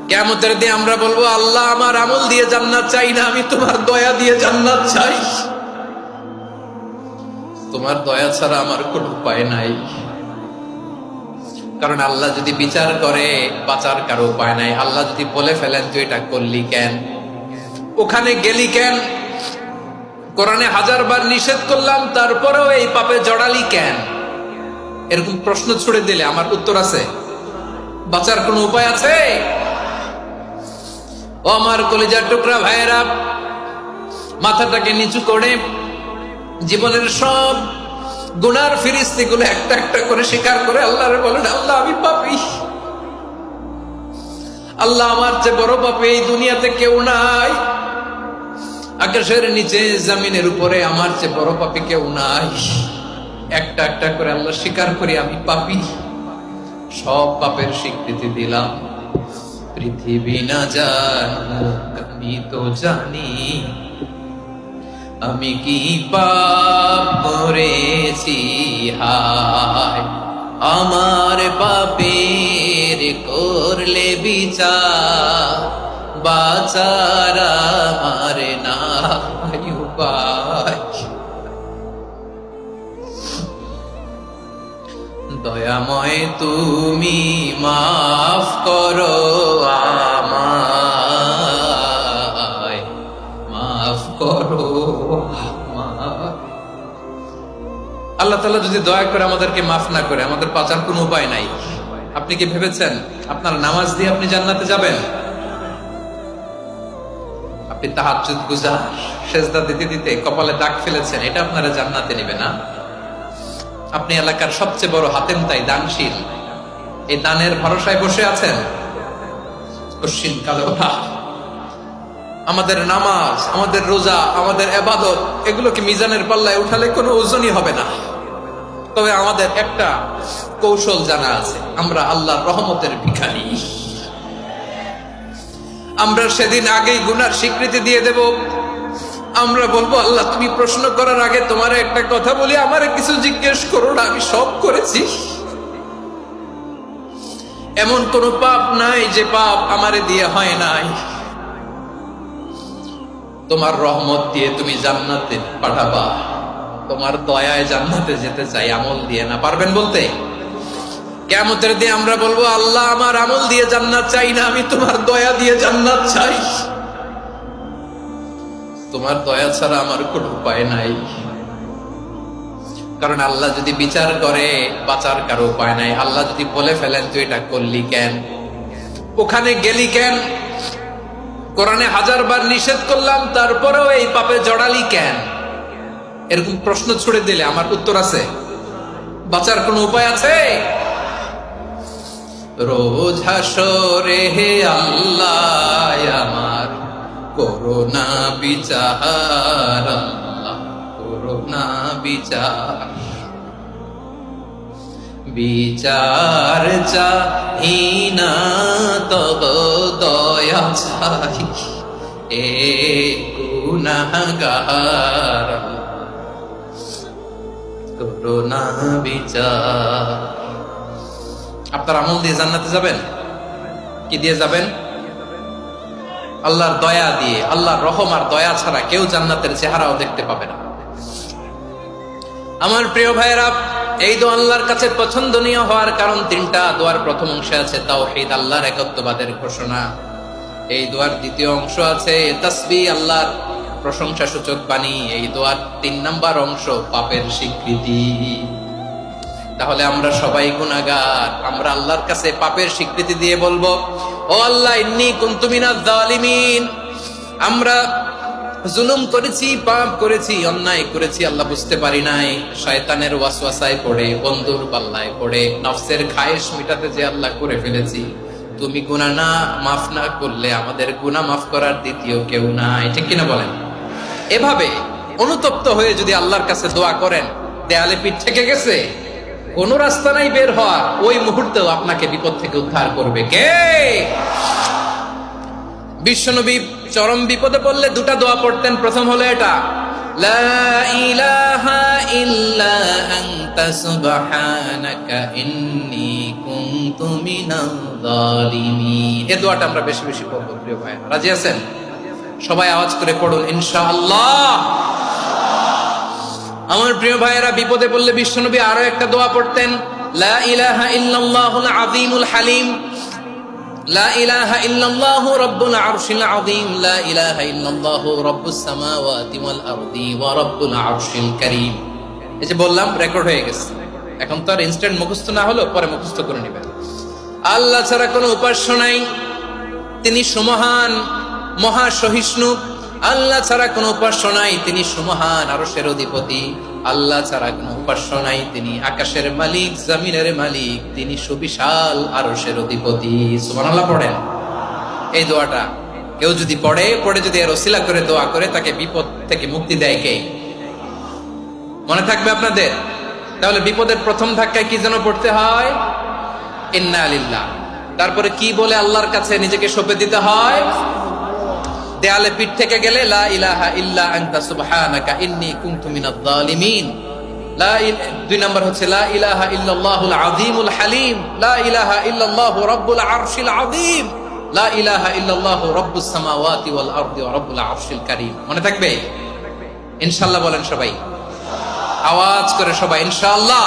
কিয়ামতের দিন আমরা বলবো, আল্লাহ আমার আমল দিয়ে জান্নাত চাই না, আমি তোমার দয়া দিয়ে জান্নাত চাই। তোমার দয়া ছাড়া আমার কোনো উপায় নাই। কারণ আল্লাহ যদি বিচার করে বাঁচার কারো উপায় নাই। আল্লাহ যদি বলে ফেলেন তুই এটা করলি কেন, ওখানে গেলি কেন, কোরআনে 1000 বার নিষেধ করলাম তারপরেও এই পাপে জড়ালি কেন, এরকম প্রশ্ন ছুড়ে দিলে আমার উত্তর আছে? বাঁচার কোনো উপায় আছে? ও আমার কলিজার টুকরা ভাইয়েরা, মাথাটাকে নিচু করে জীবনের সব গুনার ফিরিস্তিগুলো একটা একটা করে স্বীকার করে আল্লাহরে বলেন, আল্লাহ আমি পাপী, আল্লাহ আমার চেয়ে বড় পাপী এই দুনিয়াতে কেউ নাই, আকাশের নিচে জমিনের উপরে আমার চেয়ে বড় পাপী কেউ নাই। একটা একটা করে আল্লাহ স্বীকার করি আমি পাপী, সব পাপের স্বীকৃতি দিলাম। পৃথিবী না জানুক আমি তো জানি, আমি কি পাপ করেছি হায়, আমার পাপের করলে বিচার, বাঁচার আমার নাই উপায়। দয়াময় তুমি মাফ করো আমায়, মাফ করো আমায়। আল্লাহ তাআলা যদি দয়া করে আমাদেরকে মাফ না করে, আমাদের বাঁচার কোনো উপায় নাই। আপনি কি ভেবেছেন আপনার নামাজ দিয়ে আপনি জান্নাতে যাবেন? আপনি তাহাজ্জুদ গুজার, সেজদা দিতে দিতে কপালে দাগ ফেলেছেন, এটা আপনারা জান্নাতে নেবে না? আপনি এলাকার সবচেয়ে বড় হাতেম তাই দানশীল, এই দানের ভরসায় বসে আছেন, কশিন কালো আমাদের নামাজ, আমাদের রোজা, আমাদের ইবাদত, এগুলোকে মিজানের পাল্লায় উঠালে কোনো ওজনই হবে না। তবে আমাদের একটা কৌশল জানা আছে, আমরা আল্লাহর রহমতের ভিখারি। আমরা সেদিন আগেই গুনার স্বীকৃতি দিয়ে দেব। আমরা বলবো, আল্লাহ তুমি প্রশ্ন করার আগে তোমার একটা কথা বলি, আমারে কিছু জিজ্ঞেস করো না, আমি সব করেছি। এমন কোন পাপ নাই যে পাপ আমারে দিয়ে হয় নাই। তোমার রহমত দিয়ে তুমি জান্নাতে পাঠাবা, তোমার দয়ায় জান্নাতে যেতে চাই, আমল দিয়ে না। পারবেন বলতে? কিয়ামতের দিন আমরা বলবো, আল্লাহ আমার আমল দিয়ে জান্নাত চাই না, আমি তোমার দয়া দিয়ে জান্নাত চাই। তোমার দয়া ছাড়া আমার কোনো উপায় নাই। কারণ আল্লাহ যদি বিচার করে বাঁচার কারো উপায় নাই। আল্লাহ যদি বলে ফেলেন তুই এটা করলি কেন, ওখানে গেলি কেন, কোরআনে 1000 বার নিষেধ করলাম তারপরেও এই পাপে জড়ালি কেন, এরকম প্রশ্ন ছুড়ে দিলে আমার উত্তর আছে? বাঁচার কোনো উপায় আছে? রোজ হাসরে হে আল্লাহ আমার করোনা বিচার, আল্লাহ করোনা বিচার, বিচার চাই না তব দয়া চাই, এ গুনাহগার করোনা বিচার। আপনার আমল দিয়ে জান্নাতে যাবেন? কি দিয়ে যাবেন? আল্লাহর দয়া দিয়ে। আল্লাহর রহম আর দয়া ছাড়া কেউ জান্নাতের চেহারাও দেখতে পাবে না। আমার প্রিয় ভাইয়েরা, এই দোয়া আল্লাহর কাছে পছন্দনীয় হওয়ার কারণ 3টা। দোয়ার প্রথম অংশে আছে তাওহীদ, আল্লাহর একত্ববাদের ঘোষণা। এই দোয়ার দ্বিতীয় অংশ আছে তাসবিহ, আল্লাহর প্রশংসা সূচক বাণী। এই দোয়ার 3 নাম্বার অংশ পাপের স্বীকৃতি। তাহলে আমরা সবাই গুনাহগার। আমরা আল্লাহর কাছে পাপের স্বীকৃতি দিয়ে বলবো, ও আল্লাহ ইন্নী কুনতু মিনাজ জালিমিন, আমরা জুলুম করেছি, পাপ করেছি, অন্যায় করেছি, আল্লাহ বুঝতে পারি নাই। শয়তানের ওয়াসওয়াসায় পড়ে, বন্ধুর পাল্লায় পড়ে, নফসের খায়েশ মিটাতে যে আল্লাহ করে ফেলেছি। তুমি গুনাহ না মাফ না করলে আমাদের গুনাহ মাফ করার দ্বিতীয় কেউ নাই। ঠিক কিনা বলেন? এভাবে অনুতপ্ত হয়ে যদি আল্লাহর কাছে দোয়া করেন, দেয়ালে পিঠ থেকে গেছে, কোন রাস্তা নাই বের হওয়ার, ওই মুহূর্তেও আপনাকে বিপদ থেকে উদ্ধার করবে কে? বিশ্বনবী চরম বিপদে পড়লে 2টা দোয়া পড়তেন। প্রথম হলো এটা, লা ইলাহা ইল্লা আনতা সুবহানাকা ইন্নী কুনতু কুনতু মিনাল যালিমিন। এই দোয়াটা আমরা বেশি বেশি পড়ব প্রিয় ভাই। রাজি আছেন? সবাই আওয়াজ করে পড়ুন ইনশাআল্লাহ। আমার প্রিয় ভাইয়েরা, বিপদে পড়লে বিশ্বনবী আরো একটা দোয়া পড়তেন, লা ইলাহা ইল্লাল্লাহুল আযীমুল হালিম, লা ইলাহা ইল্লাল্লাহু রাব্বুল আরশিল আযীম, লা ইলাহা ইল্লাল্লাহু রাব্বুস সামাওয়াতি ওয়াল আরদি ওয়া রাব্বুল আরশিল কারীম। এই যে বললাম, রেকর্ড হয়ে গেছে। এখন তো আর ইনস্ট্যান্ট মুখস্থ না হলো, পরে মুখস্থ করে নেবেন। আল্লাহ ছাড়া কোনো উপাস্য নাই, তিনি সুমহান, মহা সহিষ্ণু। আল্লাহ ছাড়া কোনো উপাস্য নাই, তিনি সুমহান, আরশের অধিপতি। আল্লাহ ছাড়া কোনো উপাস্য নাই, তিনি আকাশের মালিক, জমিনের মালিক, তিনি সুবিশাল আরশের অধিপতি। সুবহানাল্লাহ পড়েন। এই দোয়াটা কেউ যদি পড়ে যদি এর ওসিলা করে দোয়া করে, তাকে বিপদ থেকে মুক্তি দেয় কে? মনে থাকবে আপনাদের? তাহলে বিপদের প্রথম ধাক্কায় কি যেন পড়তে হয়? ইন্না লিল্লাহ। তারপরে কি বলে আল্লাহর কাছে নিজেকে সঁপে দিতে হয়? দেয়ালে পিঠ থেকে গেলে লা ইলাহা ইল্লা আনতা সুবহানাকা ইন্নী কুনতু মিনাজ জালিমিন। দুই নাম্বার হচ্ছে লা ইলাহা ইল্লাল্লাহুল আযীমুল হালিম, লা ইলাহা ইল্লাল্লাহু রাব্বুল আরশিল আযীম, লা ইলাহা ইল্লাল্লাহু রাব্বুস সামাওয়াতি ওয়াল আরদি ওয়া রাব্বুল আরশিল কারীম। মনে থাকবে? ইনশাআল্লাহ বলেন সবাই, আওয়াজ করে সবাই ইনশাআল্লাহ।